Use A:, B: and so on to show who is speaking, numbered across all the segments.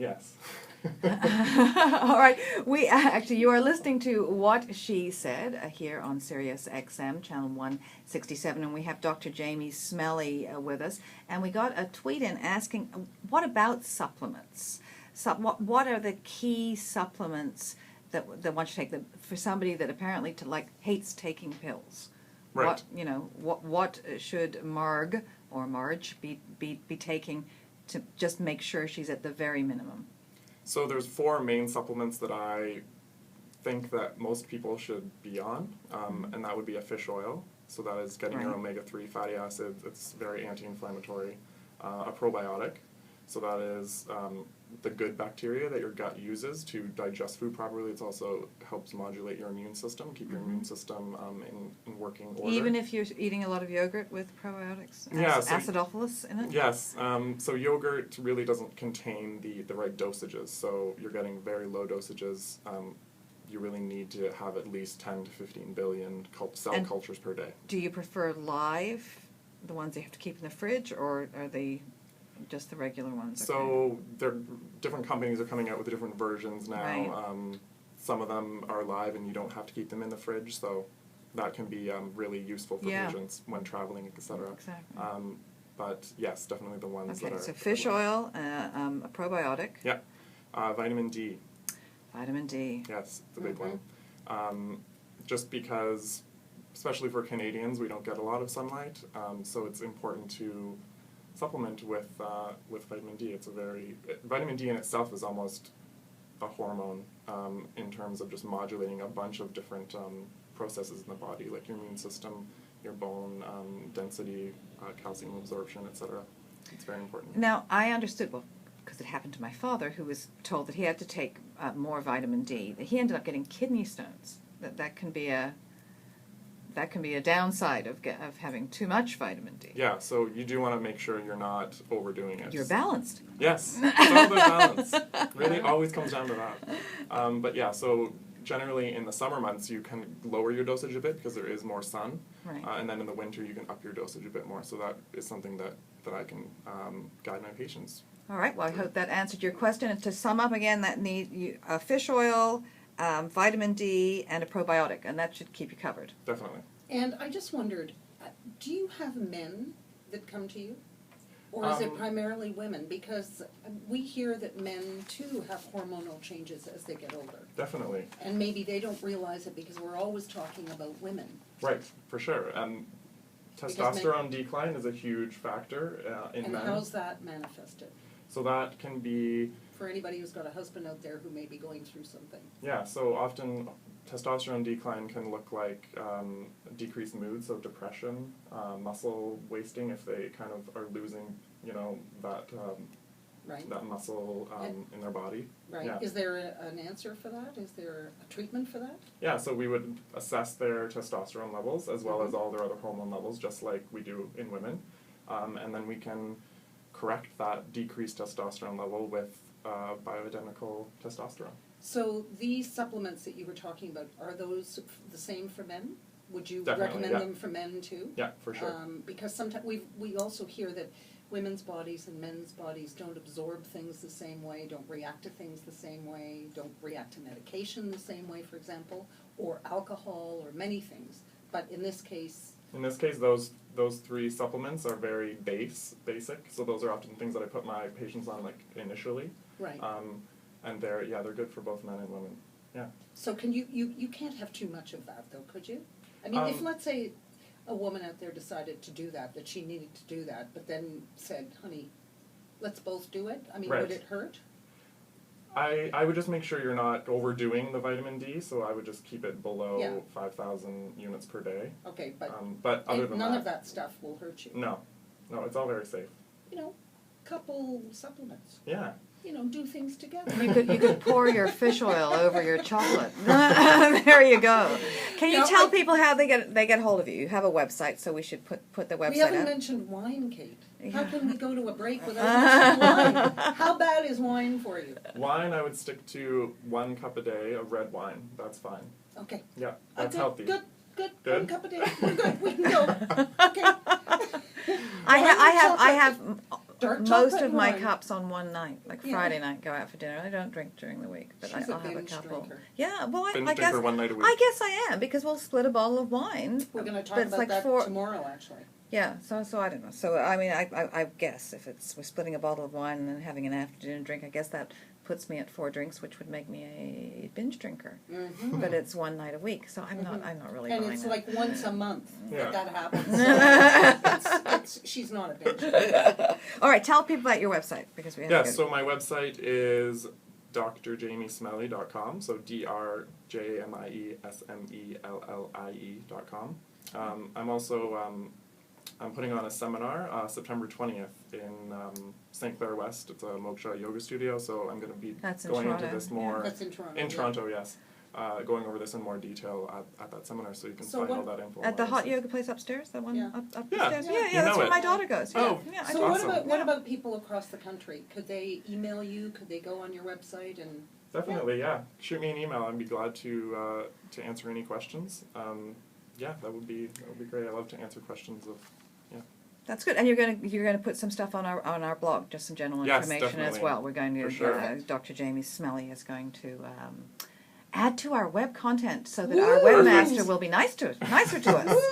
A: Yes.
B: All right. You are listening to What She Said here on Sirius XM, channel 167, and we have Dr. Jamie Smelly with us. And we got a tweet in asking, what about supplements? What are the key supplements that one should take for somebody that apparently hates taking pills?
A: Right.
B: What should Marge be taking to just make sure she's at the very minimum?
A: So there's 4 main supplements that I think that most people should be on, and that would be a fish oil. So that is getting your omega-3 fatty acids. It's very anti-inflammatory. A probiotic. So that is the good bacteria that your gut uses to digest food properly. It also helps modulate your immune system, keep your immune system in working order.
B: Even if you're eating a lot of yogurt with probiotics? Acidophilus in it?
A: Yes. So yogurt really doesn't contain the right dosages. So you're getting very low dosages. You really need to have at least 10 to 15 billion cell cultures per day.
B: Do you prefer live, the ones you have to keep in the fridge, or are they just the regular ones?
A: So different companies are coming out with different versions now.
B: Right.
A: Some of them are live and you don't have to keep them in the fridge, so that can be really useful for patients when traveling, etc.
B: Exactly.
A: But yes, definitely the ones that are...
B: Okay, so fish oil, a probiotic.
A: Yeah. Vitamin D.
B: Vitamin D.
A: Yes, it's a big one. Just because, especially for Canadians, we don't get a lot of sunlight, so it's important to supplement with vitamin D. Vitamin D in itself is almost a hormone in terms of just modulating a bunch of different processes in the body, like your immune system, your bone density, calcium absorption, etc. It's very important.
B: Now, I understood, because it happened to my father, who was told that he had to take more vitamin D. He ended up getting kidney stones. That can be a downside of having too much vitamin D.
A: Yeah, so you do want to make sure you're not overdoing it.
B: You're balanced.
A: Yes, it's all about balance. Really always comes down to that. But yeah, so generally in the summer months you can lower your dosage a bit because there is more sun.
B: Right.
A: And then in the winter you can up your dosage a bit more. So that is something that I can guide my patients.
B: All right, well I hope that answered your question. And to sum up again, that need fish oil, vitamin D, and a probiotic, and that should keep you covered.
A: Definitely.
C: And I just wondered, do you have men that come to you? Or is it primarily women? Because we hear that men, too, have hormonal changes as they get older.
A: Definitely.
C: And maybe they don't realize it because we're always talking about women.
A: Right, for sure. Testosterone decline is a huge factor in men.
C: And how's that manifested?
A: So that can be...
C: For anybody who's got a husband out there who may be going through something.
A: Yeah, so often testosterone decline can look like decreased mood, so depression, muscle wasting if they kind of are losing, that muscle in their body.
C: Right.
A: Yeah.
C: Is there an answer for that? Is there a treatment for that?
A: Yeah, so we would assess their testosterone levels as well as all their other hormone levels, just like we do in women. And then we can correct that decreased testosterone level with bioidentical testosterone.
C: So these supplements that you were talking about, are those the same for men? Would you
A: Definitely,
C: recommend them for men too?
A: Yeah, for sure.
C: Because sometimes we also hear that women's bodies and men's bodies don't absorb things the same way, don't react to things the same way, don't react to medication the same way, for example, or alcohol, or many things. But in this case...
A: In this case, those 3 supplements are very basic. So those are often things that I put my patients on initially.
C: Right.
A: And they're good for both men and women. Yeah.
C: So can you can't have too much of that though, could you? I mean, if let's say a woman out there decided to do that she needed to do that, but then said, honey, let's both do it. I mean, would it hurt?
A: I would just make sure you're not overdoing the vitamin D, so I would just keep it below 5,000 units per day.
C: Okay,
A: but other than
C: none of that stuff will hurt you.
A: No, it's all very safe.
C: Couple supplements.
A: Yeah.
C: Do things together.
B: You could pour your fish oil over your chocolate. There you go. Can you tell people how they get hold of you? You have a website, so we should put the website up.
C: We haven't mentioned wine, Kate. Yeah. How can we go to a break without mentioning wine? How bad is wine for you?
A: Wine, I would stick to 1 cup a day of red wine. That's fine.
C: Okay.
A: Yeah, that's healthy.
C: Good. 1 cup a day. We're good. We can go. Okay.
B: I have
C: Dark
B: most
C: chocolate
B: of my
C: wine.
B: cups on one night, like
C: Yeah.
B: Friday night, go out for dinner. I don't drink during the week, but
C: She's a
B: I'll have a
C: binge
B: couple.
C: drinker.
B: Yeah, well,
A: Binge
B: I guess
A: drinker one night a week.
B: I guess I am because we'll split a bottle of wine.
C: We're going to talk
B: but it's
C: about
B: like
C: that
B: four.
C: tomorrow, actually.
B: Yeah, so I don't know. So I mean, I guess if we're splitting a bottle of wine and then having an after dinner drink, I guess that puts me at 4 drinks, which would make me a binge drinker.
C: Mm-hmm.
B: But it's one night a week, so I'm not really
C: And
B: buying
C: it's
B: that.
C: like once a month
A: Yeah.
C: that happens. She's not a binge drinker.
B: All right, tell people about your website because we have
A: Yeah,
B: to go.
A: so my website is drjamiesmellie.com, so drjamiesmellie.com. I'm also I'm putting on a seminar September 20th in St. Clair West. It's a Moksha yoga studio, so I'm going to be
B: That's in
A: going
B: Toronto.
A: into this more
C: That's in Toronto.
A: in
C: yeah.
A: Toronto, yes. Going over this in more detail at that seminar, so you can
C: So
A: find
C: what-
A: all that info.
B: At the
A: on my
B: hot
A: website.
B: yoga place upstairs, the one
C: Yeah.
B: up the
A: Yeah.
B: stairs.
C: Yeah.
B: Yeah,
A: You
B: that's
A: know
B: where
A: it.
B: my daughter goes. Yeah,
A: Oh.
B: yeah.
C: So
B: I
A: Awesome.
C: what about people across the country? Could they email you? Could they go on your website and?
A: Definitely, yeah. Shoot me an email. I'd be glad to answer any questions. Yeah, that would be great. I love to answer questions of.
B: That's good, and you're gonna put some stuff on our blog, just some general
A: Yes,
B: information as
A: definitely.
B: well. We're going to
A: For sure.
B: Dr. Jamie Smellie is going to add to our web content so that our webmaster will be nicer to us.
A: Always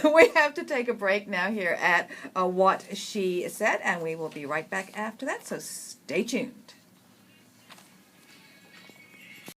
A: good.
B: We have to take a break now here at What She Said, and we will be right back after that. So stay tuned.